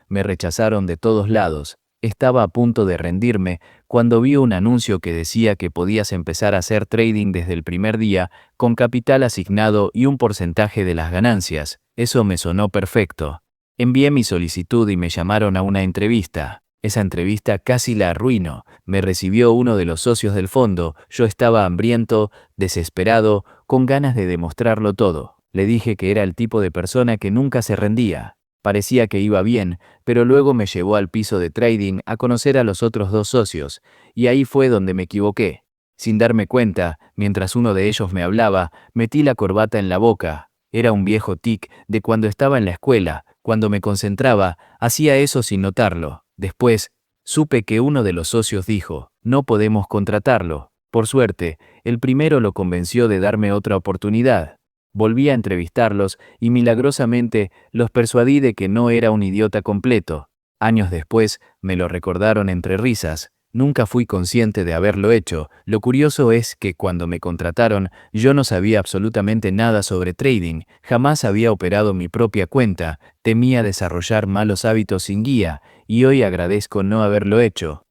Me rechazaron de todos lados. Estaba a punto de rendirme cuando vi un anuncio que decía que podías empezar a hacer trading desde el primer día, con capital asignado y un porcentaje de las ganancias. Eso me sonó perfecto. Envié mi solicitud y me llamaron a una entrevista. Esa entrevista casi la arruinó. Me recibió uno de los socios del fondo. Yo estaba hambriento, desesperado, con ganas de demostrarlo todo. Le dije que era el tipo de persona que nunca se rendía. Parecía que iba bien, pero luego me llevó al piso de trading a conocer a los otros dos socios, y ahí fue donde me equivoqué. Sin darme cuenta, mientras uno de ellos me hablaba, metí la corbata en la boca. Era un viejo tic de cuando estaba en la escuela. Cuando me concentraba, hacía eso sin notarlo. Después, supe que uno de los socios dijo, no podemos contratarlo. Por suerte, el primero lo convenció de darme otra oportunidad. Volví a entrevistarlos y milagrosamente los persuadí de que no era un idiota completo. Años después me lo recordaron entre risas. Nunca fui consciente de haberlo hecho. Lo curioso es que cuando me contrataron yo no sabía absolutamente nada sobre trading, jamás había operado mi propia cuenta, temía desarrollar malos hábitos sin guía y hoy agradezco no haberlo hecho.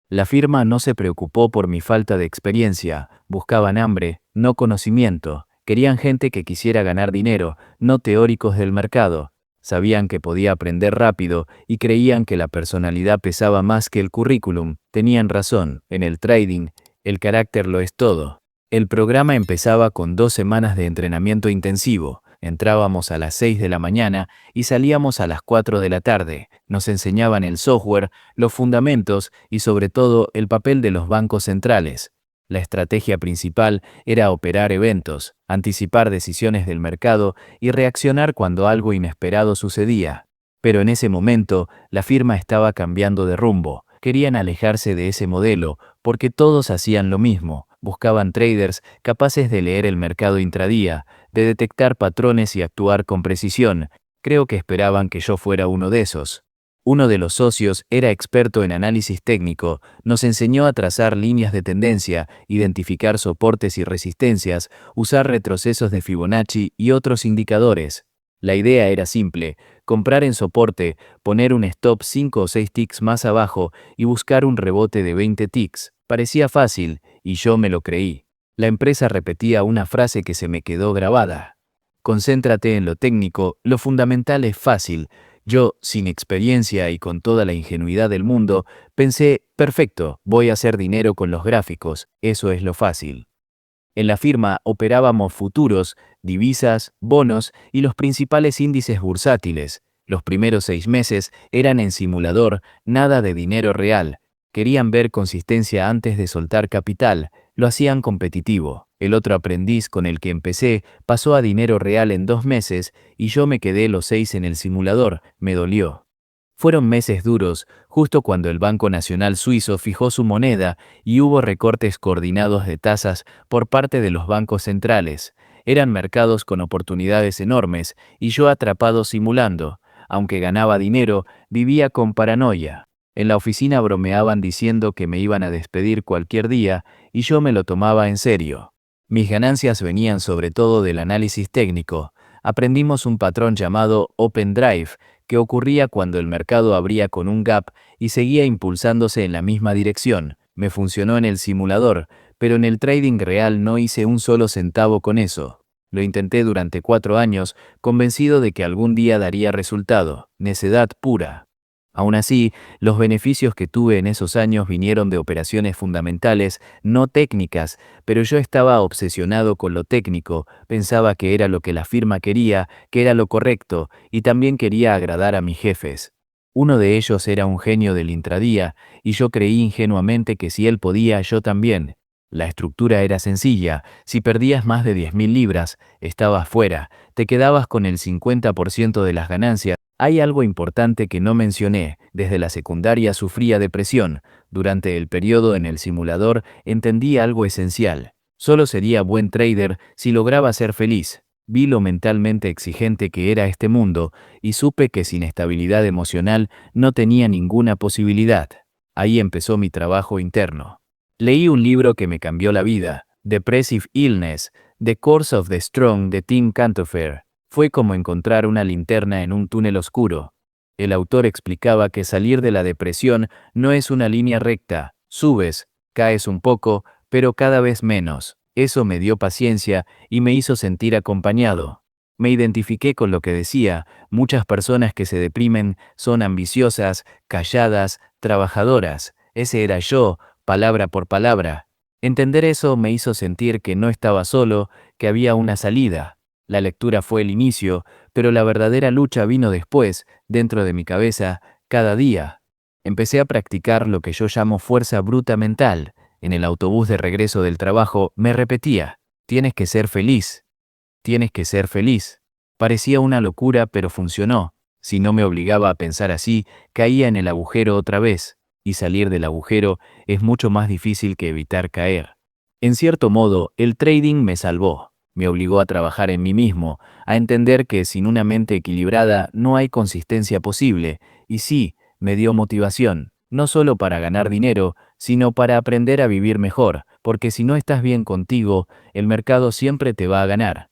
La firma no se preocupó por mi falta de experiencia, buscaban hambre, no conocimiento. Querían gente que quisiera ganar dinero, no teóricos del mercado. Sabían que podía aprender rápido y creían que la personalidad pesaba más que el currículum. Tenían razón, en el trading, el carácter lo es todo. El programa empezaba con 2 semanas de entrenamiento intensivo. Entrábamos a las 6 de la mañana y salíamos a las 4 de la tarde. Nos enseñaban el software, los fundamentos y sobre todo el papel de los bancos centrales. La estrategia principal era operar eventos, anticipar decisiones del mercado y reaccionar cuando algo inesperado sucedía. Pero en ese momento, la firma estaba cambiando de rumbo. Querían alejarse de ese modelo porque todos hacían lo mismo. Buscaban traders capaces de leer el mercado intradía, de detectar patrones y actuar con precisión. Creo que esperaban que yo fuera uno de esos. Uno de los socios era experto en análisis técnico, nos enseñó a trazar líneas de tendencia, identificar soportes y resistencias, usar retrocesos de Fibonacci y otros indicadores. La idea era simple, comprar en soporte, poner un stop 5 o 6 ticks más abajo y buscar un rebote de 20 ticks. Parecía fácil, y yo me lo creí. La empresa repetía una frase que se me quedó grabada. Concéntrate en lo técnico, lo fundamental es fácil. Yo, sin experiencia y con toda la ingenuidad del mundo, pensé, perfecto, voy a hacer dinero con los gráficos, eso es lo fácil. En la firma operábamos futuros, divisas, bonos y los principales índices bursátiles. Los primeros 6 meses eran en simulador, nada de dinero real. Querían ver consistencia antes de soltar capital, lo hacían competitivo. El otro aprendiz con el que empecé pasó a dinero real en 2 meses y yo me quedé los 6 en el simulador, me dolió. Fueron meses duros, justo cuando el Banco Nacional Suizo fijó su moneda y hubo recortes coordinados de tasas por parte de los bancos centrales. Eran mercados con oportunidades enormes y yo atrapado simulando. Aunque ganaba dinero, vivía con paranoia. En la oficina bromeaban diciendo que me iban a despedir cualquier día y yo me lo tomaba en serio. Mis ganancias venían sobre todo del análisis técnico. Aprendimos un patrón llamado Open Drive, que ocurría cuando el mercado abría con un gap y seguía impulsándose en la misma dirección. Me funcionó en el simulador, pero en el trading real no hice un solo centavo con eso. Lo intenté durante 4 años, convencido de que algún día daría resultado. Necedad pura. Aún así, los beneficios que tuve en esos años vinieron de operaciones fundamentales, no técnicas, pero yo estaba obsesionado con lo técnico, pensaba que era lo que la firma quería, que era lo correcto, y también quería agradar a mis jefes. Uno de ellos era un genio del intradía, y yo creí ingenuamente que si él podía, yo también. La estructura era sencilla, si perdías más de 10.000 libras, estabas fuera, te quedabas con el 50% de las ganancias. Hay algo importante que no mencioné, desde la secundaria sufría depresión, durante el periodo en el simulador entendí algo esencial. Solo sería buen trader si lograba ser feliz. Vi lo mentalmente exigente que era este mundo y supe que sin estabilidad emocional no tenía ninguna posibilidad. Ahí empezó mi trabajo interno. Leí un libro que me cambió la vida, Depressive Illness, The Course of the Strong de Tim Cantofer. Fue como encontrar una linterna en un túnel oscuro. El autor explicaba que salir de la depresión no es una línea recta, subes, caes un poco, pero cada vez menos. Eso me dio paciencia y me hizo sentir acompañado. Me identifiqué con lo que decía, muchas personas que se deprimen son ambiciosas, calladas, trabajadoras. Ese era yo, palabra por palabra. Entender eso me hizo sentir que no estaba solo, que había una salida. La lectura fue el inicio, pero la verdadera lucha vino después, dentro de mi cabeza, cada día. Empecé a practicar lo que yo llamo fuerza bruta mental. En el autobús de regreso del trabajo me repetía, tienes que ser feliz, tienes que ser feliz. Parecía una locura, pero funcionó. Si no me obligaba a pensar así, caía en el agujero otra vez, y salir del agujero es mucho más difícil que evitar caer. En cierto modo, el trading me salvó. Me obligó a trabajar en mí mismo, a entender que sin una mente equilibrada no hay consistencia posible, y sí, me dio motivación, no solo para ganar dinero, sino para aprender a vivir mejor, porque si no estás bien contigo, el mercado siempre te va a ganar.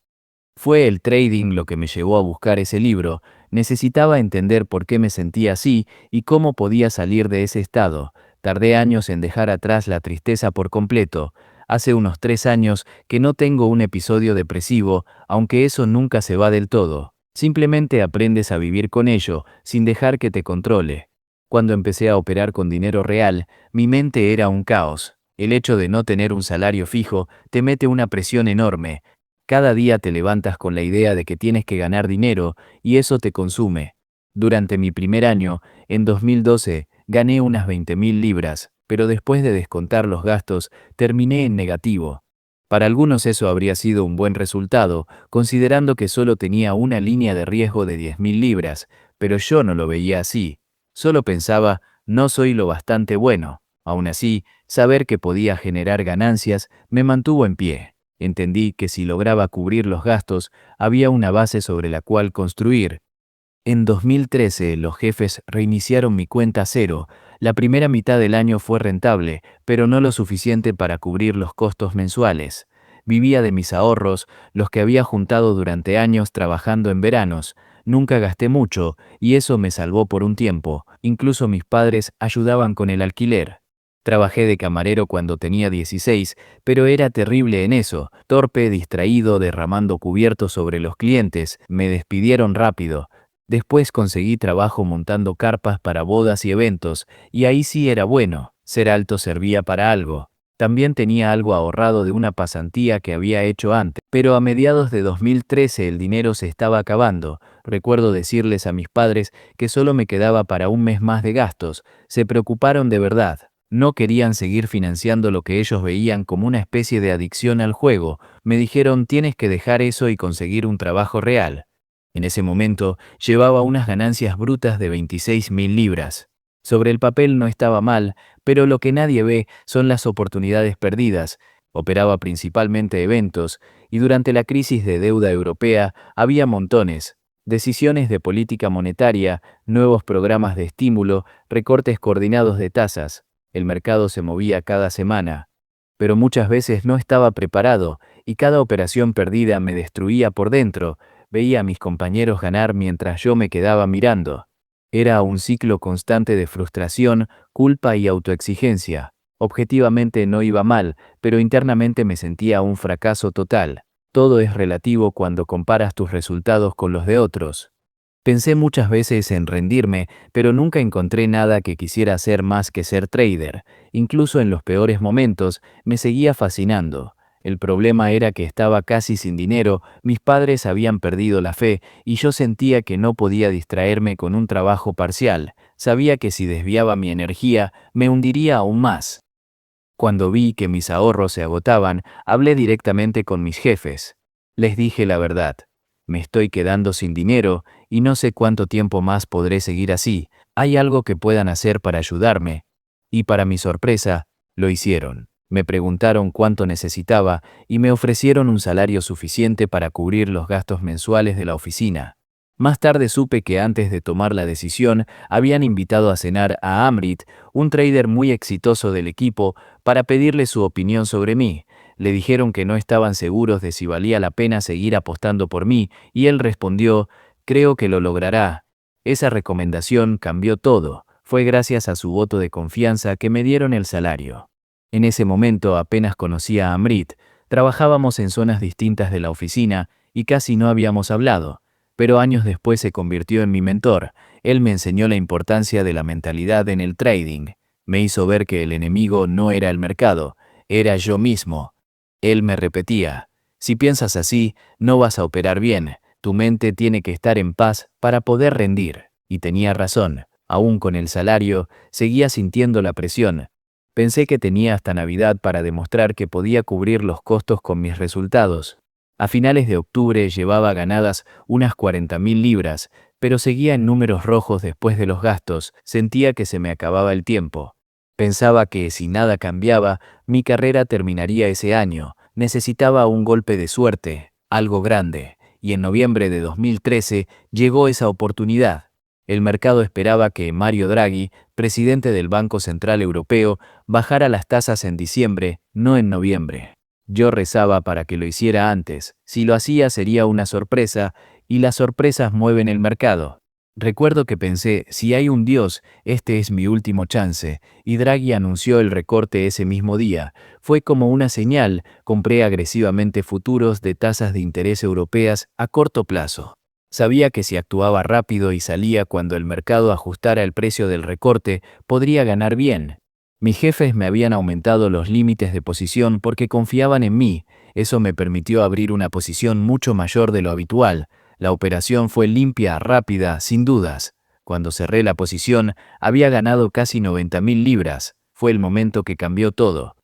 Fue el trading lo que me llevó a buscar ese libro. Necesitaba entender por qué me sentía así y cómo podía salir de ese estado. Tardé años en dejar atrás la tristeza por completo. Hace unos 3 años que no tengo un episodio depresivo, aunque eso nunca se va del todo. Simplemente aprendes a vivir con ello, sin dejar que te controle. Cuando empecé a operar con dinero real, mi mente era un caos. El hecho de no tener un salario fijo te mete una presión enorme. Cada día te levantas con la idea de que tienes que ganar dinero y eso te consume. Durante mi primer año, en 2012, gané unas 20.000 libras, pero después de descontar los gastos, terminé en negativo. Para algunos eso habría sido un buen resultado, considerando que solo tenía una línea de riesgo de 10.000 libras, pero yo no lo veía así. Solo pensaba, no soy lo bastante bueno. Aún así, saber que podía generar ganancias me mantuvo en pie. Entendí que si lograba cubrir los gastos, había una base sobre la cual construir. En 2013, los jefes reiniciaron mi cuenta cero. La primera mitad del año fue rentable, pero no lo suficiente para cubrir los costos mensuales. Vivía de mis ahorros, los que había juntado durante años trabajando en veranos. Nunca gasté mucho, y eso me salvó por un tiempo. Incluso mis padres ayudaban con el alquiler. Trabajé de camarero cuando tenía 16, pero era terrible en eso, torpe, distraído, derramando cubiertos sobre los clientes. Me despidieron rápido. Después conseguí trabajo montando carpas para bodas y eventos, y ahí sí era bueno, ser alto servía para algo. También tenía algo ahorrado de una pasantía que había hecho antes, pero a mediados de 2013 el dinero se estaba acabando. Recuerdo decirles a mis padres que solo me quedaba para un mes más de gastos. Se preocuparon de verdad. No querían seguir financiando lo que ellos veían como una especie de adicción al juego. Me dijeron, tienes que dejar eso y conseguir un trabajo real. En ese momento, llevaba unas ganancias brutas de 26.000 libras. Sobre el papel no estaba mal, pero lo que nadie ve son las oportunidades perdidas. Operaba principalmente eventos, y durante la crisis de deuda europea había montones. Decisiones de política monetaria, nuevos programas de estímulo, recortes coordinados de tasas. El mercado se movía cada semana. Pero muchas veces no estaba preparado, y cada operación perdida me destruía por dentro. Veía a mis compañeros ganar mientras yo me quedaba mirando. Era un ciclo constante de frustración, culpa y autoexigencia. Objetivamente no iba mal, pero internamente me sentía un fracaso total. Todo es relativo cuando comparas tus resultados con los de otros. Pensé muchas veces en rendirme, pero nunca encontré nada que quisiera hacer más que ser trader. Incluso en los peores momentos, me seguía fascinando. El problema era que estaba casi sin dinero, mis padres habían perdido la fe y yo sentía que no podía distraerme con un trabajo parcial. Sabía que si desviaba mi energía, me hundiría aún más. Cuando vi que mis ahorros se agotaban, hablé directamente con mis jefes. Les dije la verdad. Me estoy quedando sin dinero y no sé cuánto tiempo más podré seguir así. ¿Hay algo que puedan hacer para ayudarme? Y para mi sorpresa, lo hicieron. Me preguntaron cuánto necesitaba y me ofrecieron un salario suficiente para cubrir los gastos mensuales de la oficina. Más tarde supe que antes de tomar la decisión habían invitado a cenar a Amrit, un trader muy exitoso del equipo, para pedirle su opinión sobre mí. Le dijeron que no estaban seguros de si valía la pena seguir apostando por mí, y él respondió, creo que lo logrará. Esa recomendación cambió todo. Fue gracias a su voto de confianza que me dieron el salario. En ese momento apenas conocía a Amrit, trabajábamos en zonas distintas de la oficina y casi no habíamos hablado, pero años después se convirtió en mi mentor. Él me enseñó la importancia de la mentalidad en el trading. Me hizo ver que el enemigo no era el mercado, era yo mismo. Él me repetía, si piensas así, no vas a operar bien, tu mente tiene que estar en paz para poder rendir. Y tenía razón, aún con el salario, seguía sintiendo la presión. Pensé que tenía hasta Navidad para demostrar que podía cubrir los costos con mis resultados. A finales de octubre llevaba ganadas unas 40.000 libras, pero seguía en números rojos después de los gastos, sentía que se me acababa el tiempo. Pensaba que si nada cambiaba, mi carrera terminaría ese año. Necesitaba un golpe de suerte, algo grande, y en noviembre de 2013 llegó esa oportunidad. El mercado esperaba que Mario Draghi, presidente del Banco Central Europeo, bajara las tasas en diciembre, no en noviembre. Yo rezaba para que lo hiciera antes. Si lo hacía sería una sorpresa, y las sorpresas mueven el mercado. Recuerdo que pensé, si hay un Dios, este es mi último chance, y Draghi anunció el recorte ese mismo día. Fue como una señal, compré agresivamente futuros de tasas de interés europeas a corto plazo. Sabía que si actuaba rápido y salía cuando el mercado ajustara el precio del recorte, podría ganar bien. Mis jefes me habían aumentado los límites de posición porque confiaban en mí. Eso me permitió abrir una posición mucho mayor de lo habitual. La operación fue limpia, rápida, sin dudas. Cuando cerré la posición, había ganado casi 90.000 libras. Fue el momento que cambió todo.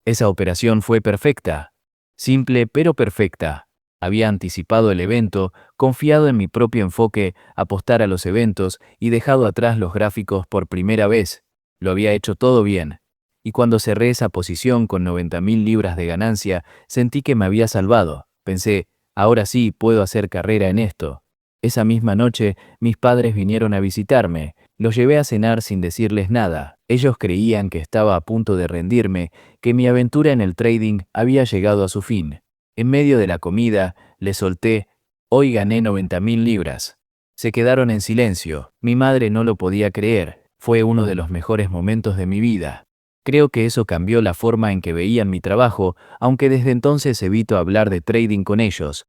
Esa operación fue perfecta. Simple pero perfecta. Había anticipado el evento, confiado en mi propio enfoque, apostar a los eventos y dejado atrás los gráficos por primera vez. Lo había hecho todo bien. Y cuando cerré esa posición con 90.000 libras de ganancia, sentí que me había salvado. Pensé, ahora sí puedo hacer carrera en esto. Esa misma noche, mis padres vinieron a visitarme. Los llevé a cenar sin decirles nada. Ellos creían que estaba a punto de rendirme, que mi aventura en el trading había llegado a su fin. En medio de la comida, les solté, hoy gané 90.000 libras. Se quedaron en silencio. Mi madre no lo podía creer. Fue uno de los mejores momentos de mi vida. Creo que eso cambió la forma en que veían mi trabajo, aunque desde entonces evito hablar de trading con ellos.